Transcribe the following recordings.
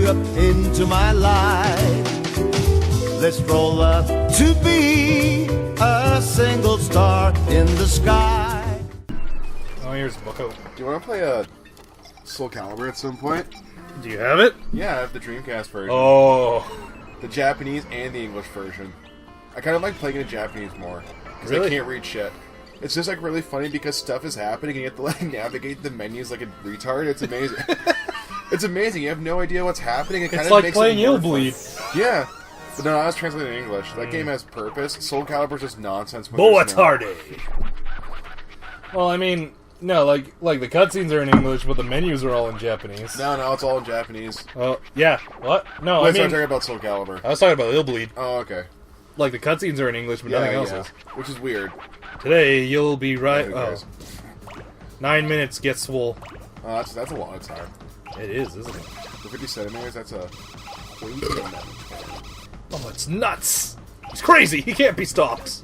up into my life. Let's roll up to be a single star in the sky. Oh, here's Bucko. Do you want to play Soul Calibur at some point? Do you have it? Yeah, I have the Dreamcast version. Oh. The Japanese and the English version. I kind of like playing in Japanese more. Because Really? I can't read shit. It's just like really funny because stuff is happening and you have to like navigate the menus like a retard. It's amazing. It's amazing. You have no idea what's happening. It kind It's of like makes playing it more Bleed. fun. Yeah. But no, I was translating in English. That game has purpose. Soul Calibur is just nonsense. Boatarde! Well, I mean, no, like the cutscenes are in English, but the menus are all in Japanese. No, it's all in Japanese. Oh, yeah. What? No, Wait, I mean... I'm talking about Soul Calibur. I was talking about Bleed. Oh, okay. Like, the cutscenes are in English, but nothing else is. Which is weird. Today, you'll be right... Yeah, oh. 9 minutes, get swole. Oh, that's a lot of time. It is, isn't it? For 50 centimeters, that's a... Oh, it's nuts! He's crazy! He can't be stopped!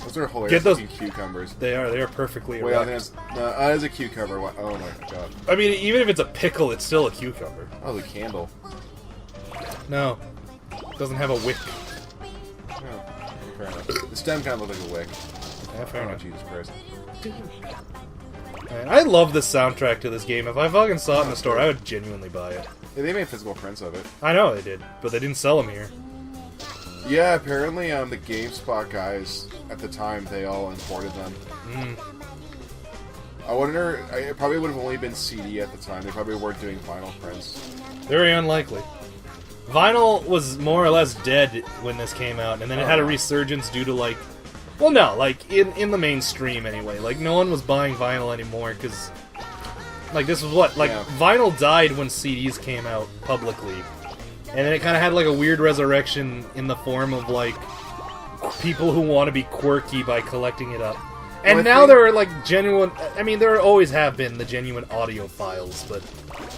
Those are hilarious Get those cucumbers. They are perfectly Wait, I erect. think that is a cucumber. Oh my god. I mean, even if it's a pickle, it's still a cucumber. Oh, the candle. No. Doesn't have a wick. Oh, fair enough. The stem kind of looks like a wick. Yeah, fair Oh, enough. Jesus Christ. Man, I love the soundtrack to this game. If I fucking saw it in the store, I would genuinely buy it. Yeah, they made physical prints of it. I know they did, but they didn't sell them here. Yeah, apparently the GameSpot guys, at the time, they all imported them. I wonder, it probably would have only been CD at the time. They probably weren't doing vinyl prints. Very unlikely. Vinyl was more or less dead when this came out, and then it had a resurgence due to, like... Well, no, like, in the mainstream, anyway. Like, no one was buying vinyl anymore, because... Like, this was what? Like, vinyl died when CDs came out publicly. And then it kind of had, like, a weird resurrection in the form of, like, people who want to be quirky by collecting it up. And well, now there are, like, genuine... I mean, there always have been the genuine audiophiles, but...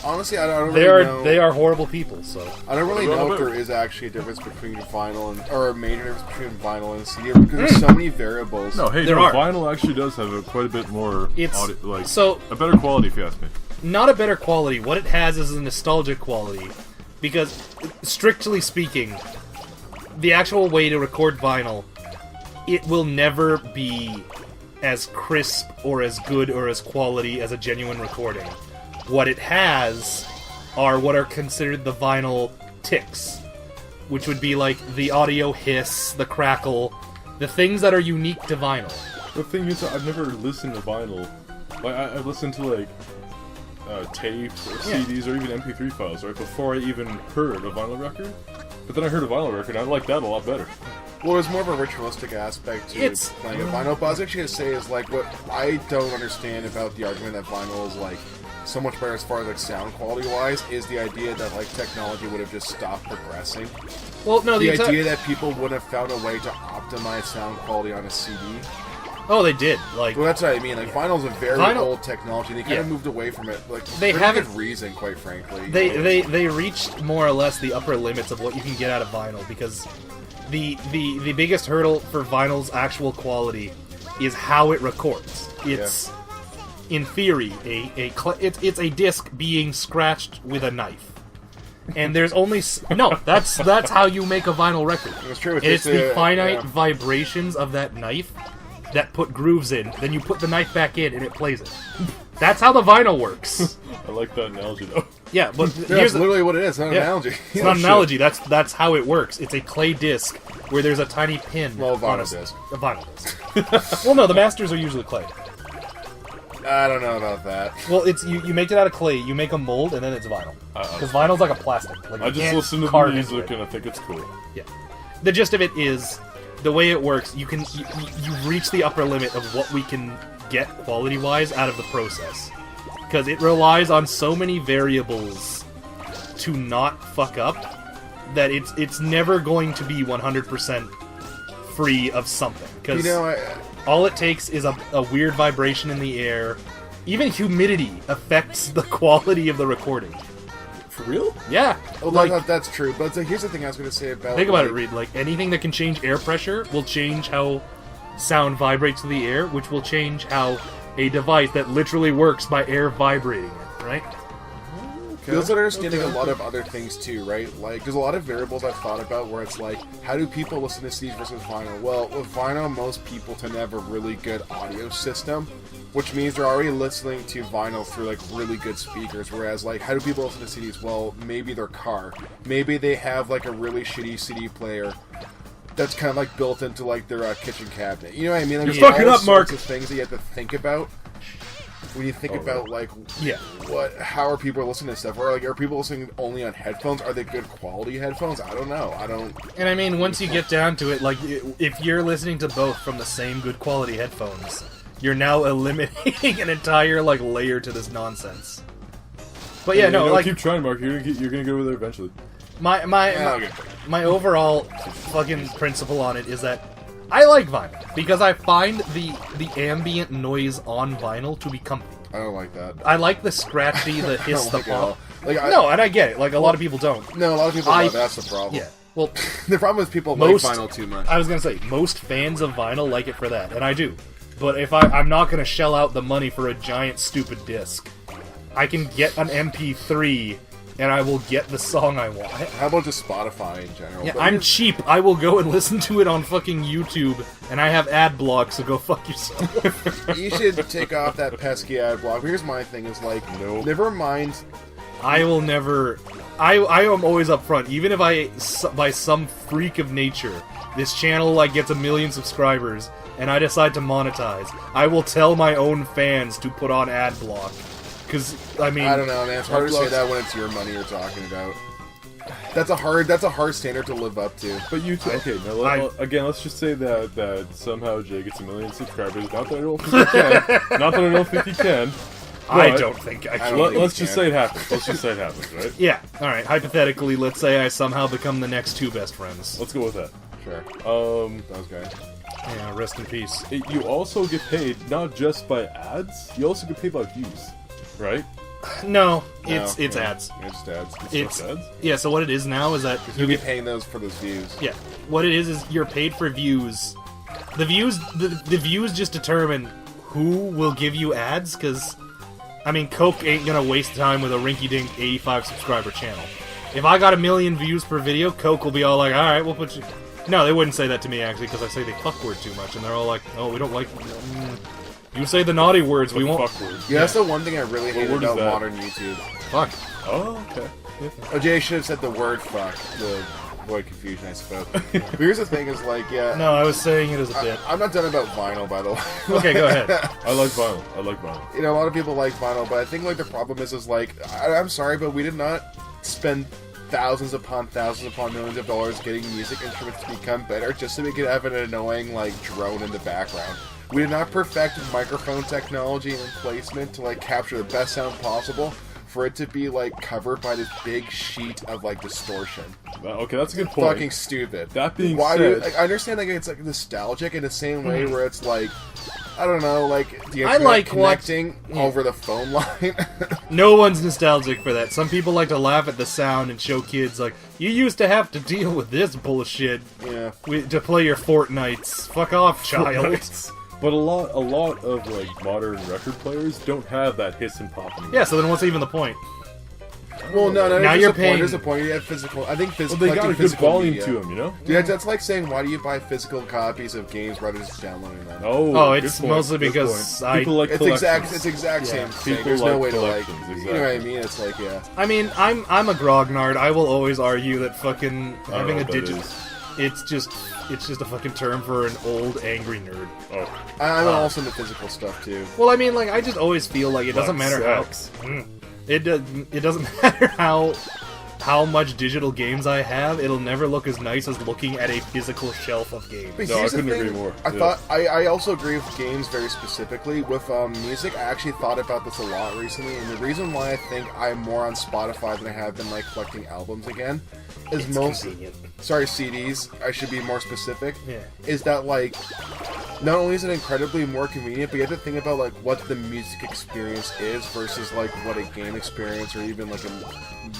Honestly, I don't really know. They are horrible people, so... I don't really know if there is actually a difference between vinyl and... Or a major difference between vinyl and CD, because there's so many variables. No, hey, There are. vinyl actually does have quite a bit more... It's... so... a better quality, if you ask me. Not a better quality. What it has is a nostalgic quality. Because, strictly speaking, the actual way to record vinyl, it will never be as crisp or as good or as quality as a genuine recording. What it has are what are considered the vinyl ticks, which would be like the audio hiss, the crackle, the things that are unique to vinyl. The thing is, I've never listened to vinyl. Like, I've listened to, like, tapes or CDs or even MP3 files, right, before I even heard a vinyl record. But then I heard a vinyl record, and I like that a lot better. Well, there's more of a ritualistic aspect to playing a vinyl, but I was actually going to say is, like, what I don't understand about the argument that vinyl is, like, so much better as far as, like, sound quality-wise, is the idea that, like, technology would have just stopped progressing. Well, no, the idea that people would have found a way to optimize sound quality on a CD. Oh, they did. Like, well, that's what I mean. Like, vinyl's a very old technology. They kind of moved away from it. Like, they haven't good reason, quite frankly. They reached more or less the upper limits of what you can get out of vinyl, because the biggest hurdle for vinyl's actual quality is how it records. It's in theory it's a disc being scratched with a knife. And there's only that's how you make a vinyl record. It's true. It's the finite vibrations of that knife that put grooves in. Then you put the knife back in and it plays it. That's how the vinyl works. I like that analogy though. Yeah, but here's literally what it is. It's not an analogy. It's not an analogy. That's how it works. It's a clay disc where there's a tiny pin. Well, vinyl disc. A vinyl disc. Well, no, the masters are usually clay. I don't know about that. Well, it's you make it out of clay. You make a mold, and then it's vinyl. Because vinyl's like a plastic. Like, I just listen to the music and I think it's cool. Yeah. The gist of it is, the way it works, you reach the upper limit of what we can get quality-wise out of the process. Because it relies on so many variables to not fuck up that it's never going to be 100% free of something. Because all it takes is a weird vibration in the air. Even humidity affects the quality of the recording. For real? Yeah. Well, like, that's true. But here's the thing I was going to say about... Think about it, Reed. Like, anything that can change air pressure will change how sound vibrates to the air, which will change how a device that literally works by air vibrating it, right? Feels like understanding a lot of other things too, right? Like, there's a lot of variables I've thought about where it's like, how do people listen to CDs versus vinyl? Well, with vinyl, most people tend to have a really good audio system, which means they're already listening to vinyl through like really good speakers. Whereas, like, how do people listen to CDs? Well, maybe their car, maybe they have like a really shitty CD player that's kind of like built into like their kitchen cabinet. You know what I mean? Like, You're fucking all up, Mark. sorts of things that you have to think about when you think about like, Yeah. how are people listening to stuff? Or like, are people listening only on headphones? Are they good quality headphones? I don't know. And I mean, once you get down to it, like, if you're listening to both from the same good quality headphones, you're now eliminating an entire, like, layer to this nonsense. But yeah, no, like, keep trying, Mark. You're gonna get over there eventually. My overall fucking principle on it is that I like vinyl because I find the ambient noise on vinyl to be comfy. I don't like that. I like the scratchy, the hiss, the pop. No, and I get it. Like, a lot of people don't. No, a lot of people don't. That's the problem. Yeah. Well, the problem is people like vinyl too much. I was gonna say, most fans of vinyl like it for that, and I do. But if I'm not gonna shell out the money for a giant stupid disc. I can get an MP3 and I will get the song I want. How about just Spotify in general? Yeah, I'm cheap. I will go and listen to it on fucking YouTube, and I have ad blocks, so go fuck yourself. You should take off that pesky ad block. Here's my thing: is like, no, never mind. I will never. I am always upfront, even if by some freak of nature, this channel like gets 1 million subscribers, and I decide to monetize. I will tell my own fans to put on ad block. Because, I mean... I don't know, man. It's hard to say that when it's your money you're talking about. That's a hard standard to live up to. But you too. Okay, now, again, let's just say that somehow Jay gets 1 million subscribers. Not that I don't think he can. Not that I don't think he can. I don't think I can. Let's just say it happens. Let's just say it happens, right? Yeah. Alright, hypothetically, let's say I somehow become the next 2 best friends. Let's go with that. Sure. Those guys. Yeah, rest in peace. You also get paid not just by ads, you also get paid by views. Right? No, it's ads. It's ads. It's ads? Yeah, so what it is now is that you get paying those for those views. Yeah. What it is you're paid for views. The views just determine who will give you ads, because, I mean, Coke ain't gonna waste time with a rinky-dink 85 subscriber channel. If I got 1 million views per video, Coke will be all like, alright, we'll put you... No, they wouldn't say that to me, actually, because I say the fuck word too much, and they're all like, oh, we don't like... You say the naughty words, we won't... Fuck words. Yeah, that's the one thing I really hate about that? modern YouTube. Fuck. Oh, okay. Oh, Jay should have said the word fuck to avoid confusion, I suppose. But here's the thing is, like, yeah... No, I was saying it as a bit. I'm not done about vinyl, by the way. Okay, go ahead. I like vinyl. You know, a lot of people like vinyl, but I think, like, the problem is like, I'm sorry, but we did not spend thousands upon millions of dollars getting music instruments to become better just so we could have an annoying, like, drone in the background. We did not perfect microphone technology and placement to, like, capture the best sound possible for it to be, like, covered by this big sheet of, like, distortion. Okay, that's a good point. Fucking stupid. That being said... I understand, like, it's, like, nostalgic in the same way where it's, like, I don't know, like, the I like connecting over the phone line. No one's nostalgic for that. Some people like to laugh at the sound and show kids, like, you used to have to deal with this bullshit to play your Fortnites. Fuck off, child. But a lot of like modern record players don't have that hiss and pop anymore. Yeah, so then what's even the point? Well, no. Now you're paying. There's a point. You have physical. I think physical. Well, they got a good volume to them, you know. Dude, that's like saying, why do you buy physical copies of games rather than just downloading them? Oh, it's mostly because people like collections. It's exact same thing. People There's like no way to like. collections, You know what I mean? It's like, yeah. I mean, I'm a grognard. I will always argue that fucking having a digital. It's just a fucking term for an old, angry nerd. Oh. I'm also into physical stuff, too. Well, I mean, like, I just always feel like it doesn't matter how... It doesn't matter how much digital games I have, it'll never look as nice as looking at a physical shelf of games. But I couldn't agree more. I also agree with games very specifically. With music, I actually thought about this a lot recently, and the reason why I think I'm more on Spotify than I have been, like, collecting albums again is CDs, I should be more specific, is that, like, not only is it incredibly more convenient, but you have to think about, like, what the music experience is versus, like, what a game experience or even, like, a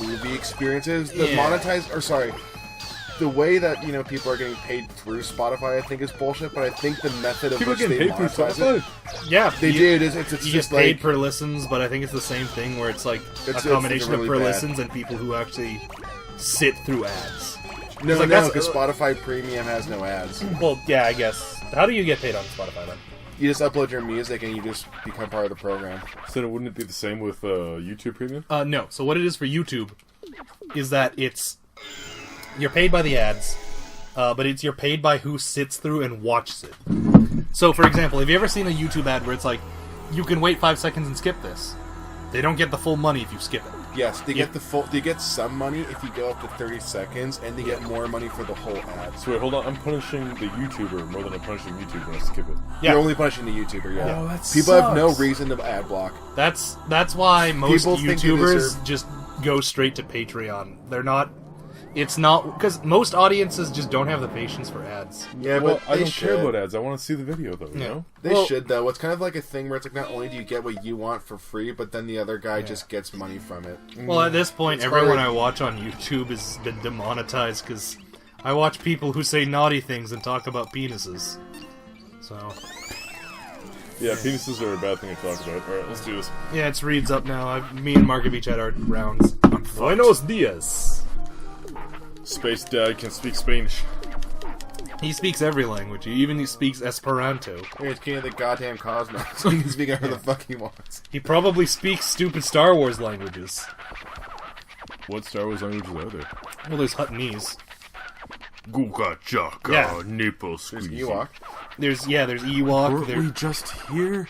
movie experience is. the way that people are getting paid through Spotify, I think is bullshit. But I think the method of People which getting they paid through monetize it, Spotify? Yeah, they did. It's you just get paid like per listens, but I think it's the same thing where it's like It's a combination really of per bad. listens and people who actually sit through ads. no, like, no, that's- because Spotify Premium has no ads. Well, yeah, I guess. How do you get paid on Spotify then? You just upload your music and you just become part of the program. So wouldn't it be the same with YouTube Premium? No. So what it is for YouTube is that you're paid by the ads, but you're paid by who sits through and watches it. So, for example, have you ever seen a YouTube ad where it's like, you can wait 5 seconds and skip this? They don't get the full money if you skip it. Yes, they get they get some money if you go up to 30 seconds, and they get more money for the whole ad. So wait, hold on. I'm punishing the YouTuber more than I'm punishing YouTube when I skip it. Yeah. You're only punishing the YouTuber, yeah. Oh, that People have no sucks. reason to ad block. That's why most People think they YouTubers deserve- just go straight to Patreon. They're not. It's not because most audiences just don't have the patience for ads. Yeah, Well, but I they don't should. care about ads. I want to see the video, though, you know? They Well- should, though. It's kind of like a thing where it's like not only do you get what you want for free, but then the other guy just gets money from it. Well, at this point, It's everyone hard. I watch on YouTube has been demonetized because I watch people who say naughty things and talk about penises. So Yeah, penises are a bad thing to talk about. Alright, let's do this. yeah, it's Reed's up now. Me and Mark have each had our rounds. Buenos dias. Space Dad can speak Spanish. He speaks every language. He speaks Esperanto. He's king of the goddamn cosmos, so he can speak however the fuck he wants. He probably speaks stupid Star Wars languages. What Star Wars languages are there? Well, there's Huttonese. Guga chaka, Yeah. nipple There's squeezy. Ewok. There's Ewok. Weren't There, we just here?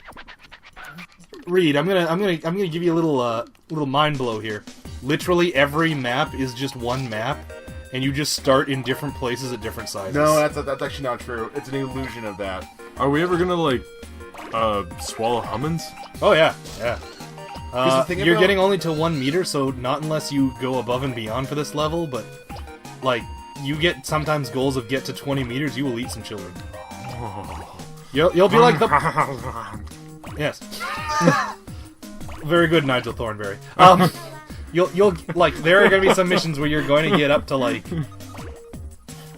Reed, I'm gonna give you a little mind blow here. Literally every map is just one map, and you just start in different places at different sizes. No, that's actually not true. It's an illusion of that. Are we ever gonna, like, swallow humans? Oh yeah, yeah. the thing You're about- getting only to 1 meter, so not unless you go above and beyond for this level. But like, you get sometimes goals of get to 20 meters. You will eat some children. You'll be like the yes. Very good, Nigel Thornberry. You'll like there are gonna be some missions where you're going to get up to like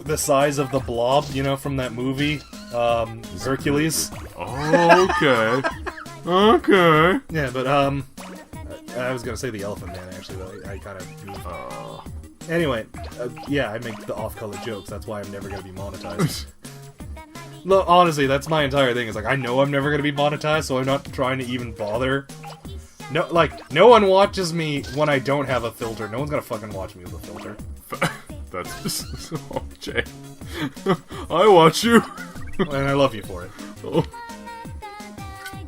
the size of the blob, from that movie, Hercules. Okay. Okay. Yeah, but I was gonna say the Elephant Man actually, but I kind of. Anyway, yeah, I make the off-color jokes. That's why I'm never gonna be monetized. Look, honestly, that's my entire thing. Is like I know I'm never gonna be monetized, so I'm not trying to even bother. No one watches me when I don't have a filter. No one's gonna fucking watch me with a filter. That's... Oh, Jay. I watch you. And I love you for it. Oh.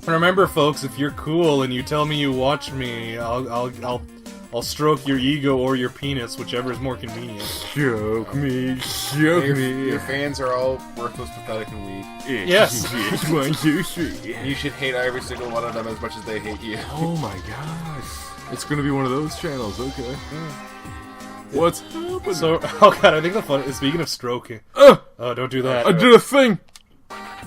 Remember, folks, if you're cool and you tell me you watch me, I'll stroke your ego or your penis, whichever is more convenient. Choke me. Choke Your, me. your fans are all worthless, pathetic, and weak. Yes. 1, 2, 3. You should hate every single one of them as much as they hate you. Oh my god. It's gonna be one of those channels, okay. What's happening? So, oh god, I think the fun. Speaking of stroking, Oh, don't do that. I did a thing!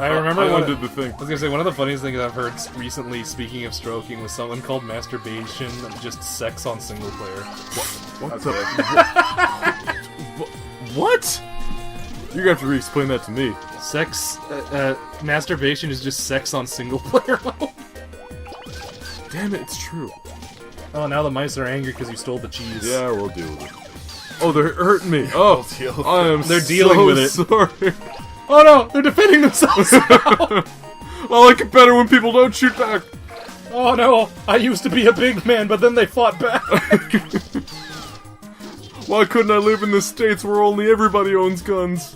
I remember I one. undid the thing. I was gonna say one of the funniest things I've heard recently. Speaking of stroking, was someone called masturbation of just sex on single player. What That's the... What? You're gonna have to re-explain that to me. Sex, masturbation is just sex on single player mode. Damn it, it's true. Oh, now the mice are angry because you stole the cheese. Yeah, we'll deal with it. Oh, they're hurting me. Oh, deal with I am They're dealing so with it. sorry. Oh no, they're defending themselves. I like it better when people don't shoot back. Oh no, I used to be a big man, but then they fought back. Why couldn't I live in the States where only everybody owns guns?